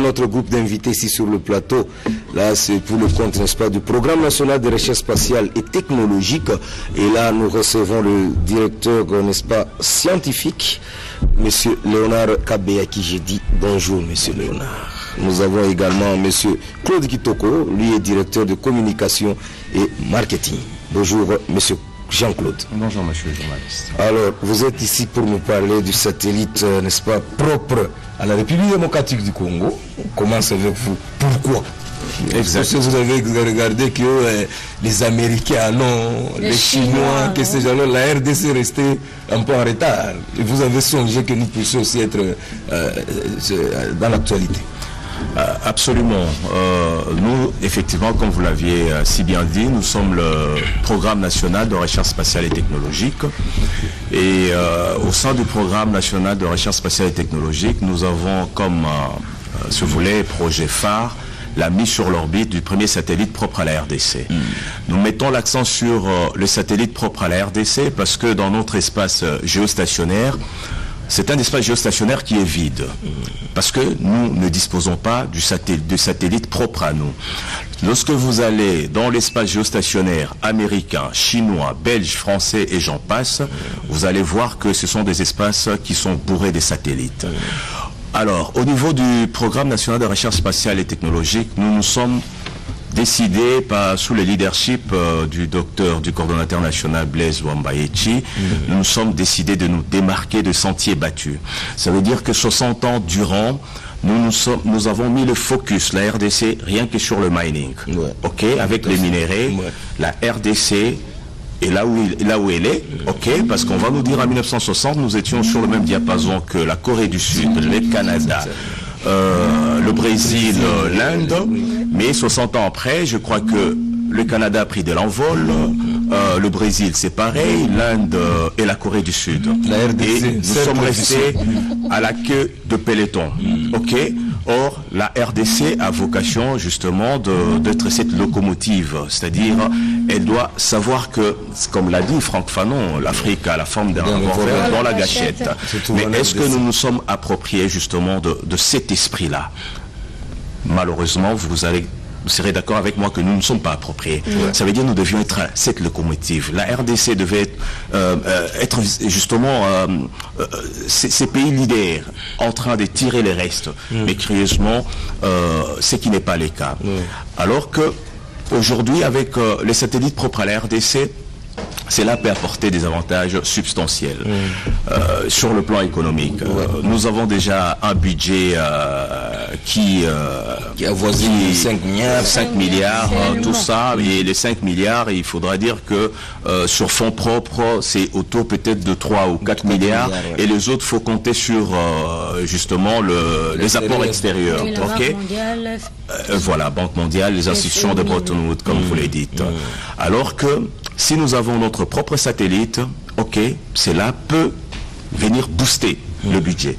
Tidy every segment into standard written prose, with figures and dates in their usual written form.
notre groupe d'invités ici sur le plateau. Là, c'est pour le compte, n'est-ce pas, du Programme national de recherche spatiale et technologique. Et là, nous recevons le directeur, n'est-ce pas, scientifique, Monsieur Léonard Kabea, qui j'ai dit bonjour, Monsieur Léonard. Nous avons également Monsieur Claude Kitoko, lui est directeur de communication et marketing. Bonjour, Monsieur Jean-Claude. Bonjour, monsieur le journaliste. Alors, vous êtes ici pour nous parler du satellite, n'est-ce pas, propre à la République démocratique du Congo. On commence avec vous. Pourquoi? Parce que vous avez regardé que les Américains, non, les Chinois, que ces gens-là, la RDC est restée un peu en retard. Et vous avez songé que nous puissions aussi être dans l'actualité. Absolument. Nous, effectivement, comme vous l'aviez si bien dit, nous sommes le Programme national de recherche spatiale et technologique. Et au sein du Programme national de recherche spatiale et technologique, nous avons comme ce volet projet phare la mise sur l'orbite du premier satellite propre à la RDC. Nous mettons l'accent sur le satellite propre à la RDC parce que dans notre espace géostationnaire, c'est un espace géostationnaire qui est vide, parce que nous ne disposons pas de satellite propre à nous. Lorsque vous allez dans l'espace géostationnaire américain, chinois, belge, français et j'en passe, vous allez voir que ce sont des espaces qui sont bourrés des satellites. Alors, au niveau du Programme national de recherche spatiale et technologique, nous nous sommes décidé sous le leadership du coordonnateur national Blaise Wambayechi, nous nous sommes décidés de nous démarquer de sentiers battus. Ça veut dire que 60 ans durant, nous avons mis le focus, la RDC, rien que sur le mining. Ok, avec les minéraux, la RDC est là où elle est, ok, parce qu'on va nous dire en 1960, nous étions sur le même diapason que la Corée du Sud, le Canada, le Brésil, l'Inde, mais 60 ans après, je crois que le Canada a pris de l'envol, le Brésil c'est pareil, l'Inde et la Corée du Sud. La RDC, et nous sommes restés à la queue de peloton, ok. Or, la RDC a vocation justement d'être cette locomotive, c'est-à-dire elle doit savoir que, comme l'a dit Franck Fanon, l'Afrique a la forme d'un revolver dans la gâchette. Mais est-ce que nous nous sommes appropriés justement de cet esprit-là? Malheureusement, vous serez d'accord avec moi que nous ne sommes pas appropriés. Ça veut dire que nous devions être cette locomotive. La RDC devait être justement ces pays leaders en train de tirer les restes. Mais curieusement, ce qui n'est pas le cas. Alors que aujourd'hui, avec les satellites propres à la RDC, cela peut apporter des avantages substantiels sur le plan économique. Nous avons déjà un budget qui avoisine 5 milliards, tout ça, et les 5 milliards, il faudra dire que sur fonds propres, c'est autour peut-être de 3 ou 4 milliards, et les autres, il faut compter sur justement les apports extérieurs. Okay? Voilà, Banque mondiale, les institutions de Bretton Woods, comme vous l'avez dit. Alors que si nous avons notre propre satellite, ok, cela peut venir booster le budget.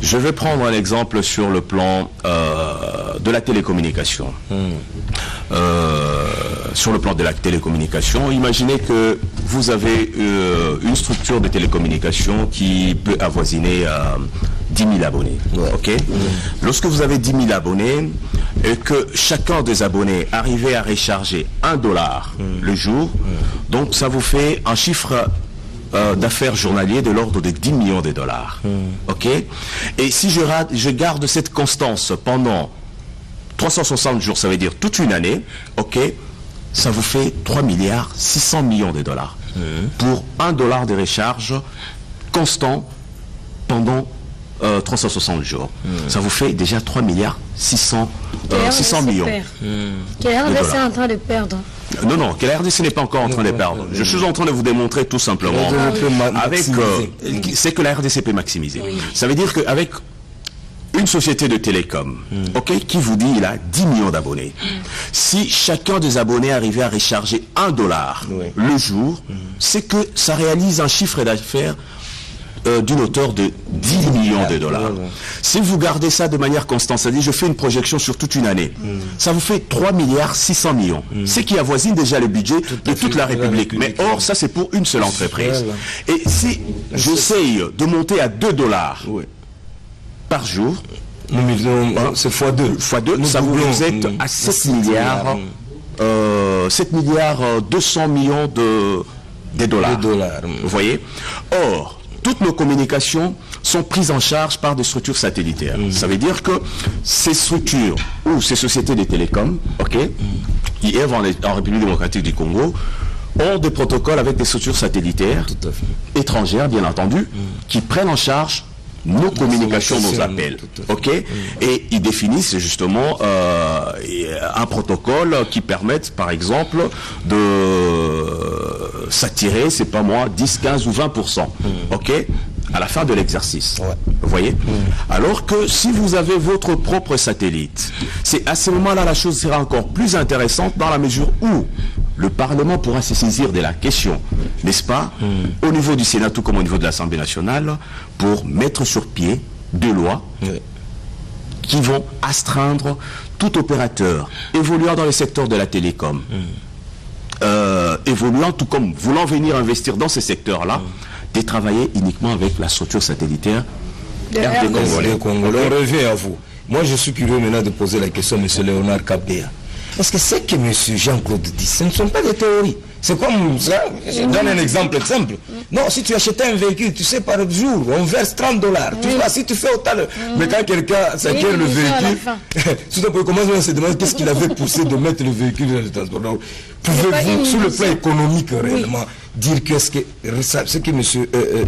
Je vais prendre un exemple sur le plan de la télécommunication. Sur le plan de la télécommunication, imaginez que vous avez une structure de télécommunication qui peut avoisiner 10 000 abonnés. Ok. Lorsque vous avez 10 000 abonnés et que chacun des abonnés arrivait à recharger $1 le jour, donc ça vous fait un chiffre d'affaires journalier de l'ordre de 10 millions de dollars. Ok. Et si je garde cette constance pendant 360 jours, ça veut dire toute une année, ok, ça vous fait 3,6 milliards de dollars pour $1 de recharge constant pendant 360 jours. Ça vous fait déjà 3,6 millions. Quelle RDC est en train de perdre? Non, que la RDC n'est pas encore en train de perdre. Je suis en train de vous démontrer tout simplement avec c'est que la RDC peut maximiser. Ça veut dire qu'avec une société de télécom, ok, qui vous dit il a 10 millions d'abonnés. Si chacun des abonnés arrivait à recharger $1 le jour, c'est que ça réalise un chiffre d'affaires d'une hauteur de 10 millions de dollars. Si vous gardez ça de manière constante, c'est-à-dire je fais une projection sur toute une année, ça vous fait 3,6 milliards, ce qui avoisine déjà le budget de toute la République. Mais or, ça c'est pour une seule entreprise. Et si j'essaye de monter à $2 par jour, C'est x2. x2, ça vous êtes à 7 milliards. 7 milliards 200 millions de dollars. Vous voyez? Or, toutes nos communications sont prises en charge par des structures satellitaires. Ça veut dire que ces structures ou ces sociétés de télécoms, qui œuvrent en République démocratique du Congo, ont des protocoles avec des structures satellitaires étrangères, bien entendu, qui prennent en charge nos communications, nos appels. Et ils définissent justement un protocole qui permette, par exemple, de s'attirer, c'est pas moi, 10, 15 ou 20%. À la fin de l'exercice. Vous voyez? Alors que si vous avez votre propre satellite, c'est à ce moment-là la chose sera encore plus intéressante dans la mesure où le Parlement pourra se saisir de la question, n'est-ce pas, au niveau du Sénat tout comme au niveau de l'Assemblée nationale, pour mettre sur pied des lois qui vont astreindre tout opérateur évoluant dans le secteur de la télécom, évoluant tout comme voulant venir investir dans ce secteur-là, de travailler uniquement avec la structure satellitaire RD Congolais. On revient à vous. Moi, je suis curieux maintenant de poser la question à M. Léonard Kabea. Parce que ce que M. Jean-Claude dit, ce ne sont pas des théories. C'est comme ça. Je donne un exemple simple. Non, si tu achètes un véhicule, tu sais, par jour, on verse $30. Tu vois, si tu fais autant. Mais quand quelqu'un s'acquiert le véhicule, tout à fait, comment on se demande qu'est-ce qui avait poussé de mettre le véhicule dans le transport. Donc, pouvez-vous, sur le plan économique, réellement, dire que ce que M.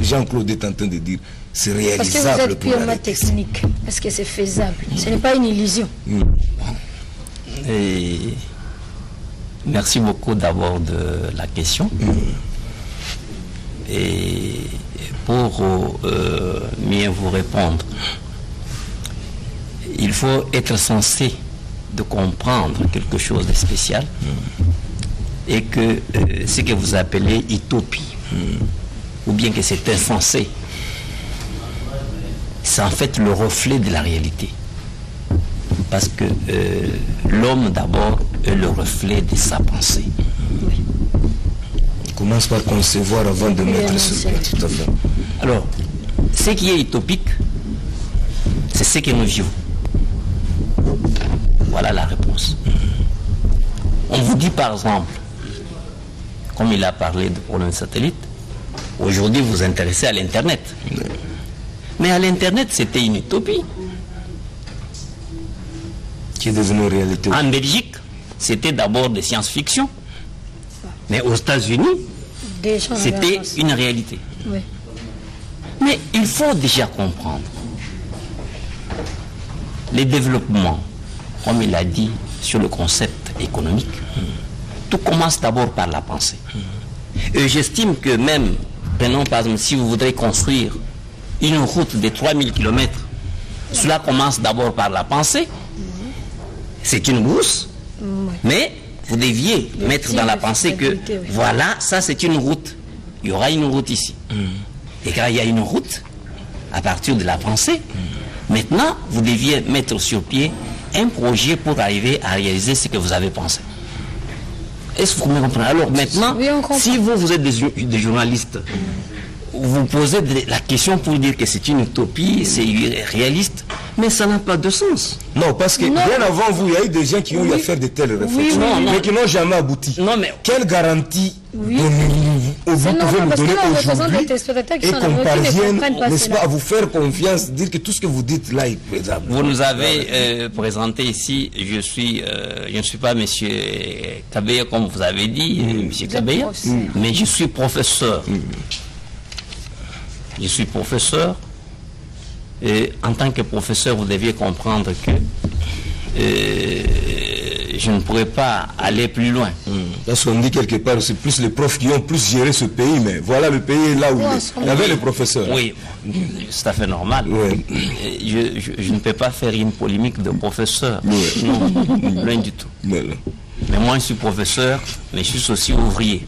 Jean-Claude est en train de dire, c'est réalisable? Parce que vous êtes purement technique. Est-ce que c'est faisable? Ce n'est pas une illusion. Et merci beaucoup d'abord de la question. Et pour mieux vous répondre, il faut être censé de comprendre quelque chose de spécial et que ce que vous appelez utopie, ou bien que c'est insensé, c'est en fait le reflet de la réalité. Parce que l'homme d'abord est le reflet de sa pensée. On commence par concevoir avant de mettre sur pied. Tout à fait. Alors, ce qui est utopique, c'est ce que nous vivons. Voilà la réponse. On vous dit par exemple, comme il a parlé de problème de satellite, aujourd'hui vous vous intéressez à l'Internet. Mais à l'Internet, c'était une utopie. Qui est devenu réalité. En Belgique, c'était d'abord des science-fiction. Mais aux États-Unis, c'était une réalité. Oui. Mais il faut déjà comprendre les développements, comme il a dit, sur le concept économique. Tout commence d'abord par la pensée. Et j'estime que même, prenons par exemple, si vous voudrez construire une route de 3000 km, cela commence d'abord par la pensée. C'est une brousse, mais vous deviez mettre dans la pensée que voilà, ça c'est une route. Il y aura une route ici. Et quand il y a une route, à partir de la pensée, maintenant vous deviez mettre sur pied un projet pour arriver à réaliser ce que vous avez pensé. Est-ce que vous comprenez? Alors maintenant, si vous êtes des journalistes, vous posez la question pour dire que c'est une utopie, c'est réaliste, mais ça n'a pas de sens. Non, parce que bien avant vous, il y a eu des gens qui ont eu à faire de telles réflexions, mais qui n'ont jamais abouti. Non, mais quelle garantie vous pouvez nous donner aujourd'hui et qu'on parvienne, n'est-ce pas, à vous faire confiance, dire que tout ce que vous dites là est faisable? Vous nous avez présenté ici, je ne suis pas monsieur Kabea comme vous avez dit, monsieur Kabea, mais je suis professeur. Je suis professeur et en tant que professeur, vous deviez comprendre que je ne pourrais pas aller plus loin. Parce qu'on dit quelque part, c'est plus les profs qui ont plus géré ce pays, mais voilà le pays là où il y avait les professeurs. Oui, c'est tout à fait normal. Oui. Je ne peux pas faire une polémique de professeur. Non, loin du tout. Mais moi, je suis professeur, mais je suis aussi ouvrier.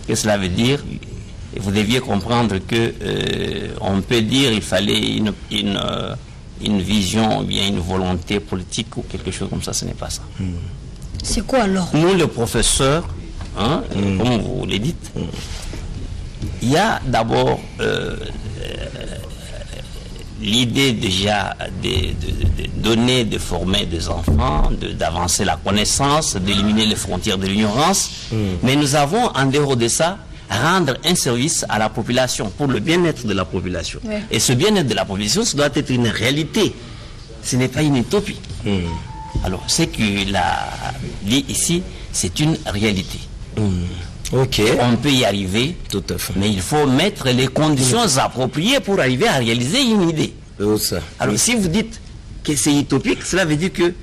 Qu'est-ce que cela veut dire? Et vous deviez comprendre que on peut dire qu'il fallait une vision ou bien une volonté politique ou quelque chose comme ça, ce n'est pas ça. C'est quoi alors? Nous, les professeurs, comme vous le dites, il y a d'abord l'idée déjà de donner, de former des enfants, d'avancer la connaissance, d'éliminer les frontières de l'ignorance. Mais nous avons, en dehors de ça, rendre un service à la population, pour le bien-être de la population. Oui. Et ce bien-être de la population, ça doit être une réalité. Ce n'est pas une utopie. Alors, ce qu'il a dit ici, c'est une réalité. Ok. On peut y arriver, Tout à fait. mais il faut mettre les conditions appropriées pour arriver à réaliser une idée. Ça. Alors, si vous dites que c'est utopique, cela veut dire que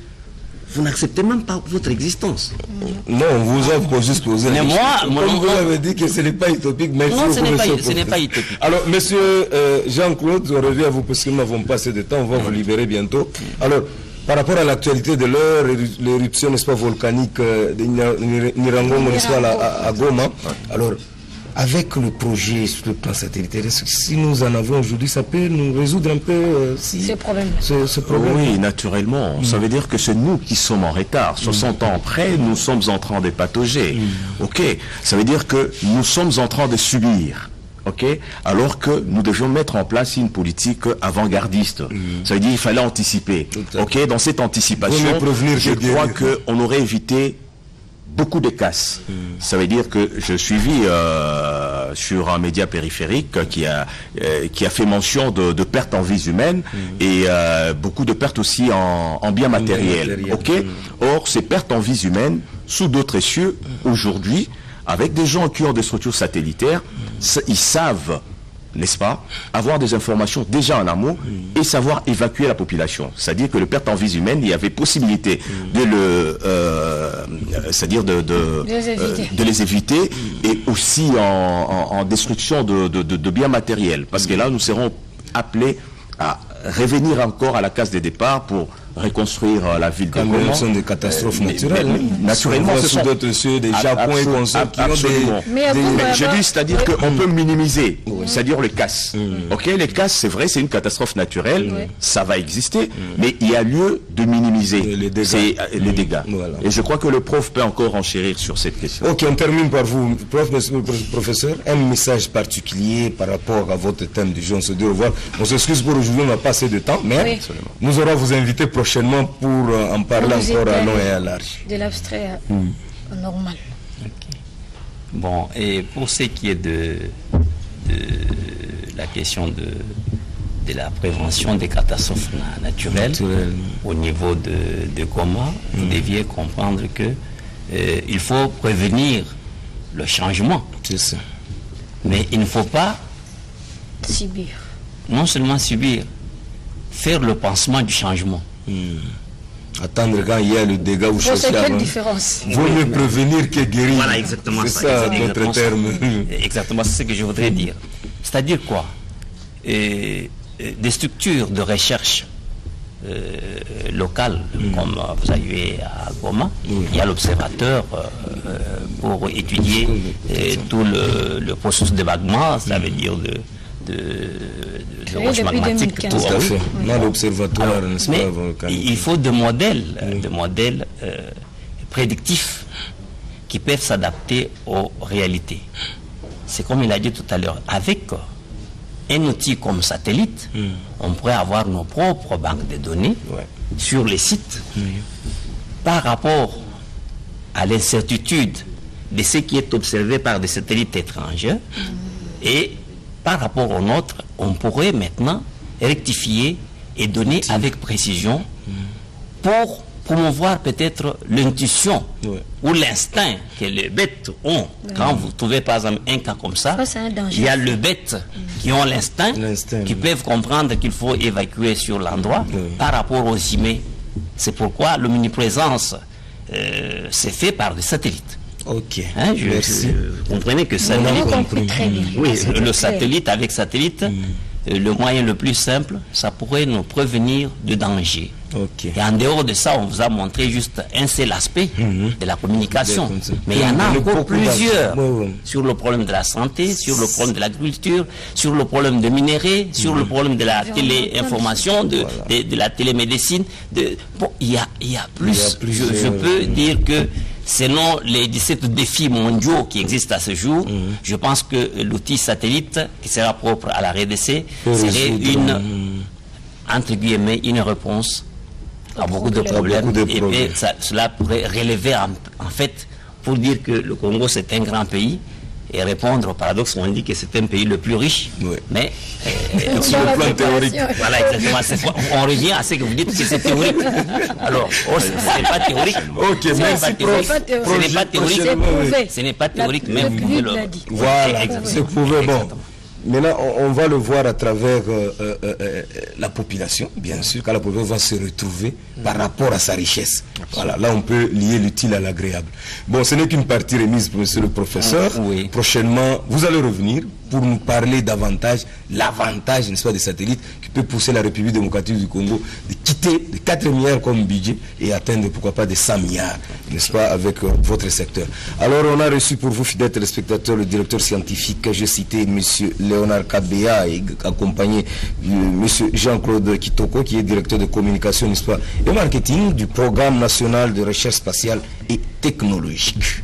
vous n'acceptez même pas votre existence. Non, on vous a juste posé Mais la question. moi, Comme vous avez dit que ce n'est pas utopique, mais non, ce n'est pas utopique. Alors, monsieur Jean-Claude, on revient à vous parce que nous n'avons pas assez de temps, on va vous libérer bientôt. Alors, par rapport à l'actualité de l'heure, l'éruption, n'est-ce pas, volcanique de Nirangongo, n'est-ce pas, à Goma. Alors, avec le projet sur le plan satellitaire, si nous en avons aujourd'hui, ça peut nous résoudre un peu Ce problème. ce problème. Oui, naturellement. Ça veut dire que c'est nous qui sommes en retard. 60 ans après, nous sommes en train de patauger. Ok. Ça veut dire que nous sommes en train de subir. Ok, alors que nous devions mettre en place une politique avant-gardiste. Ça veut dire qu'il fallait anticiper. Ok, dans cette anticipation, je crois qu'on aurait évité beaucoup de casses. Ça veut dire que je suivis sur un média périphérique qui a fait mention de pertes en vies humaines et beaucoup de pertes aussi en biens matériels. Ok. Or, ces pertes en vies humaines, sous d'autres cieux, aujourd'hui, avec des gens qui ont des structures satellitaires, ils savent, n'est-ce pas, avoir des informations déjà en amont et savoir évacuer la population. C'est-à-dire que le perte en vie humaine, il y avait possibilité de les éviter et aussi en destruction de biens matériels. Parce que là, nous serons appelés à revenir encore à la case de départ pour reconstruire la ville de Goma. Ce sont des catastrophes naturelles. Naturellement, ce sont d'autres cieux, des Japon et consorts qui ont je dis, c'est-à-dire qu'on peut minimiser, c'est-à-dire les casses. Ok, les casses, c'est vrai, c'est une catastrophe naturelle, ça va exister, mais il y a lieu de minimiser les dégâts. Voilà. Et je crois que le prof peut encore enchérir sur cette question. Ok, on termine par vous, professeur. Un message particulier par rapport à votre thème du jour. On se dit au revoir. On s'excuse pour aujourd'hui, on n'a pas assez de temps, mais nous allons vous inviter prochainement pour en parler encore à long et à large. De l'abstrait au normal. Okay. Bon, et pour ce qui est de la question de la prévention des catastrophes naturelles. Au niveau de Goma, vous deviez comprendre que il faut prévenir le changement. C'est ça. Mais il ne faut pas subir. Non seulement subir, faire le pansement du changement. Attendre quand il y a le dégât ou C'est quelle différence? Vaut mieux prévenir que guérir. Voilà, exactement ça. C'est ça, notre terme. Exactement, c'est ce que je voudrais dire. C'est-à-dire quoi? Des structures de recherche locales, comme vous avez à Goma, il y a l'observateur pour étudier tout le processus de magma, ça veut dire de roches magmatiques. Tout à fait. Dans l'observatoire, n'est-ce pas, il faut des modèles, prédictifs qui peuvent s'adapter aux réalités. C'est comme il a dit tout à l'heure, avec un outil comme satellite, on pourrait avoir nos propres banques de données sur les sites par rapport à l'incertitude de ce qui est observé par des satellites étrangers et par rapport au nôtre, on pourrait maintenant rectifier et donner avec précision pour promouvoir peut-être l'intuition ou l'instinct que les bêtes ont. Quand vous trouvez par exemple un cas comme ça, il y a les bêtes qui ont l'instinct, qui peuvent comprendre qu'il faut évacuer sur l'endroit par rapport aux humains. C'est pourquoi l'omniprésence c'est fait par des satellites. Ok. Hein, merci. Vous comprenez que ça... Oui, le satellite, avec satellite, le moyen le plus simple, ça pourrait nous prévenir de danger. Okay. Et en dehors de ça, on vous a montré juste un seul aspect de la communication. Mais il y en a encore plusieurs. Sur le problème de la santé, sur le problème de l'agriculture, sur le problème de minerais, sur le problème de la téléinformation, de la télémédecine. Bon, il y a plus. Je peux dire que selon les 17 défis mondiaux qui existent à ce jour, je pense que l'outil satellite qui sera propre à la RDC serait entre guillemets, une réponse à beaucoup de problèmes. Et puis, cela pourrait relever en fait pour dire que le Congo c'est un grand pays et répondre au paradoxe, on dit que c'est un pays le plus riche, oui. Mais sur le plan théorique. Voilà, exactement. On revient à ce que vous dites que c'est théorique. Alors, ce n'est pas théorique. Ok, merci. Ce n'est pas théorique. Ce n'est pas théorique, mais vous pouvez le... Voilà, c'est prouvé. Bon. Maintenant, on va le voir à travers la population, bien sûr, quand la population va se retrouver par rapport à sa richesse. Voilà, là on peut lier l'utile à l'agréable. Bon, ce n'est qu'une partie remise pour monsieur le professeur. Oui. Prochainement, vous allez revenir pour nous parler davantage, l'avantage, n'est-ce pas, des satellites qui peut pousser la République démocratique du Congo de quitter les 4 milliards comme budget et atteindre, pourquoi pas, des 100 milliards, n'est-ce pas, avec votre secteur. Alors, on a reçu pour vous, fidèles téléspectateurs, le directeur scientifique, j'ai cité M. Léonard Kabea, et accompagné de M. Jean-Claude Kitoko, qui est directeur de communication, n'est-ce pas, et marketing du programme national de recherche spatiale et technologique.